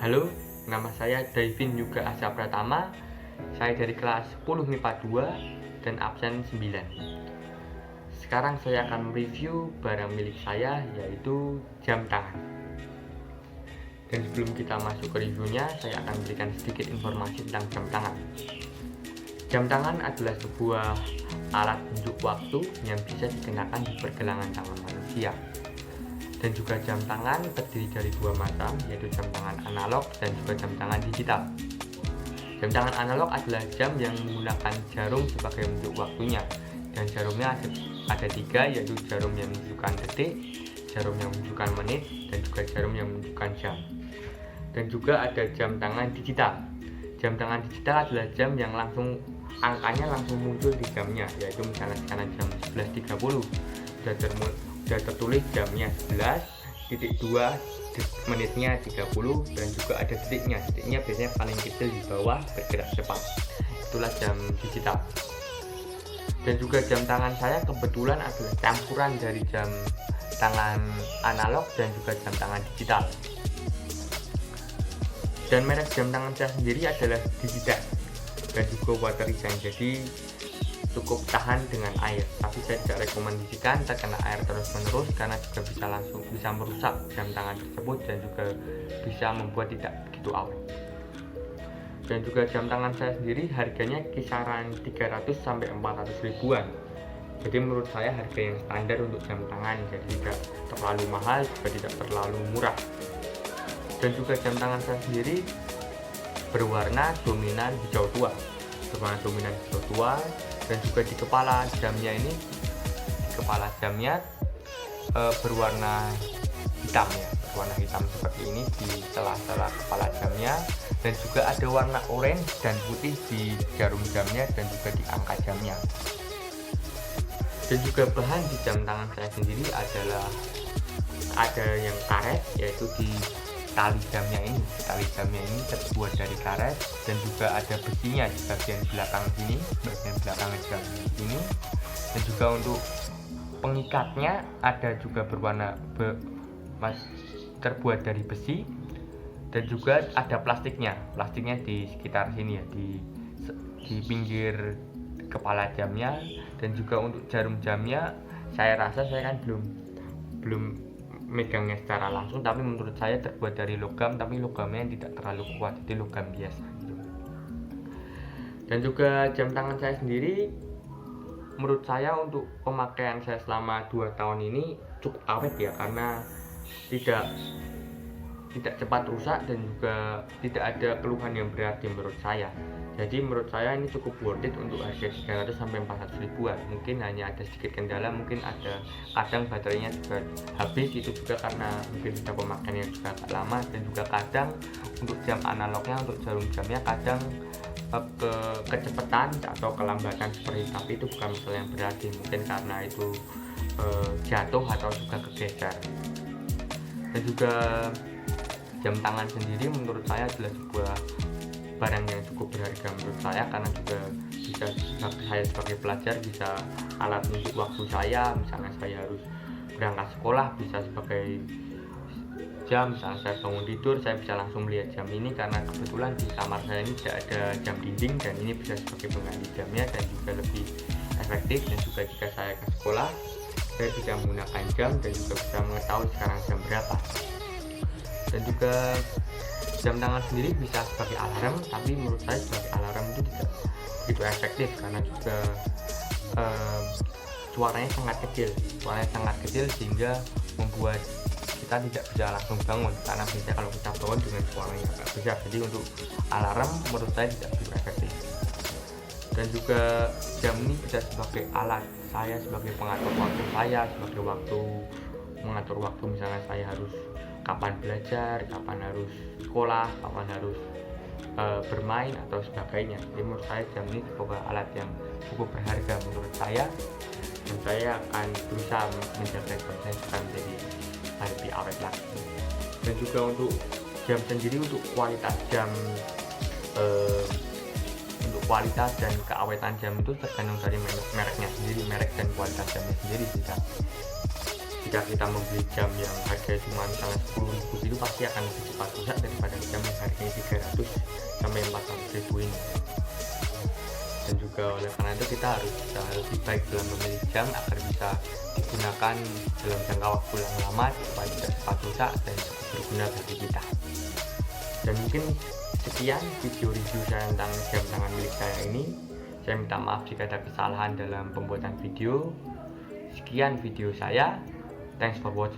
Halo, nama saya Davin Yuga Asa Pratama. Saya dari kelas 10 MIPA 2 dan absen 9. Sekarang saya akan mereview barang milik saya, yaitu jam tangan. Dan sebelum kita masuk ke reviewnya, saya akan berikan sedikit informasi tentang jam tangan. Jam tangan adalah sebuah alat unjuk waktu yang bisa dikenakan di pergelangan tangan manusia. Dan juga jam tangan terdiri dari dua macam, yaitu jam tangan analog dan juga jam tangan digital. Jam tangan analog adalah jam yang menggunakan jarum sebagai unjuk waktunya, dan jarumnya ada tiga, yaitu jarum yang menunjukkan detik, jarum yang menunjukkan menit, dan juga jarum yang menunjukkan jam. Dan juga ada jam tangan digital. Jam tangan digital adalah jam yang angkanya langsung muncul di jamnya, yaitu misalnya sekarang jam 11.30 sudah tertulis jamnya 11.2, menitnya 30, dan juga ada detiknya biasanya paling kecil di bawah, bergerak cepat. Itulah jam digital. Dan juga jam tangan saya kebetulan adalah campuran dari jam tangan analog dan juga jam tangan digital. Dan merek jam tangan saya sendiri adalah Digitech dan juga water resistant, jadi cukup tahan dengan air, tapi saya tidak rekomendasikan terkena air terus-menerus karena juga bisa merusak jam tangan tersebut dan juga bisa membuat tidak begitu awet. Dan juga jam tangan saya sendiri harganya kisaran 300 sampai 400 ribuan. Jadi menurut saya harga yang standar untuk jam tangan, jadi tidak terlalu mahal juga tidak terlalu murah. Dan juga jam tangan saya sendiri berwarna dominan hijau tua, dan juga di kepala jamnya berwarna hitam seperti ini di celah-celah kepala jamnya, dan juga ada warna oranye dan putih di jarum jamnya dan juga di angka jamnya. Dan juga bahan di jam tangan saya sendiri adalah ada yang karet, yaitu di tali jamnya ini terbuat dari karet, dan juga ada besinya di bagian belakang jam ini, dan juga untuk pengikatnya ada juga terbuat dari besi, dan juga ada plastiknya di sekitar sini ya, di pinggir kepala jamnya. Dan juga untuk jarum jamnya, saya rasa saya kan belum megangnya secara langsung, tapi menurut saya terbuat dari logam, tapi logamnya yang tidak terlalu kuat, jadi logam biasa gitu. Dan juga jam tangan saya sendiri, menurut saya untuk pemakaian saya selama 2 tahun ini cukup awet ya, karena tidak cepat rusak dan juga tidak ada keluhan yang berarti menurut saya. Jadi menurut saya ini cukup worth it untuk harga 300 sampai 400 ribuan. Mungkin hanya ada sedikit kendala, mungkin ada kadang baterainya juga habis, itu juga karena mungkin sudah pemakaiannya juga agak lama, dan juga kadang untuk jam analognya, untuk jarum jamnya kadang kecepatan atau kelambatan seperti itu, tapi itu bukan masalah yang berarti, mungkin karena itu jatuh atau juga kegeser. Dan juga jam tangan sendiri menurut saya adalah sebuah barang yang cukup berharga menurut saya, karena juga bisa saya sebagai pelajar bisa alat untuk waktu saya, misalnya saya harus berangkat sekolah bisa sebagai jam, misalnya saya bangun tidur saya bisa langsung melihat jam ini, karena kebetulan di kamar saya ini tidak ada jam dinding, dan ini bisa sebagai pengganti jamnya dan juga lebih efektif. Dan juga jika saya ke sekolah saya bisa menggunakan jam dan juga bisa mengetahui sekarang jam berapa. Dan juga jam tangan sendiri bisa sebagai alarm, tapi menurut saya sebagai alarm itu tidak begitu efektif, karena juga suaranya sangat kecil sehingga membuat kita tidak bisa langsung bangun, karena biasanya kalau kita bangun dengan suaranya agak besar. Jadi untuk alarm menurut saya tidak begitu efektif. Dan juga jam ini bisa sebagai alat saya sebagai pengatur waktu saya, mengatur waktu, misalnya saya harus kapan belajar, kapan harus sekolah, kapan harus bermain atau sebagainya. Jadi menurut saya jam ini sebuah alat yang cukup berharga menurut saya, dan saya akan berusaha menjaga jam saya supaya menjadi lebih awet lagi. Dan juga untuk jam sendiri, untuk kualitas jam, untuk kualitas dan keawetan jam itu tergantung dari mereknya sendiri, merek dan kualitas jamnya sendiri. Jika kita membeli jam yang harga cuma misalnya 10.000 itu pasti akan lebih cepat rusak daripada jam yang kita harus bisa lebih baik dalam memilih jam agar bisa digunakan dalam jangka waktu yang lama supaya tidak cepat rusak dan cukup berguna bagi kita. Dan mungkin sekian video review saya tentang jam tangan milik saya ini. Saya minta maaf jika ada kesalahan dalam pembuatan video. Sekian video saya. Thanks for watching.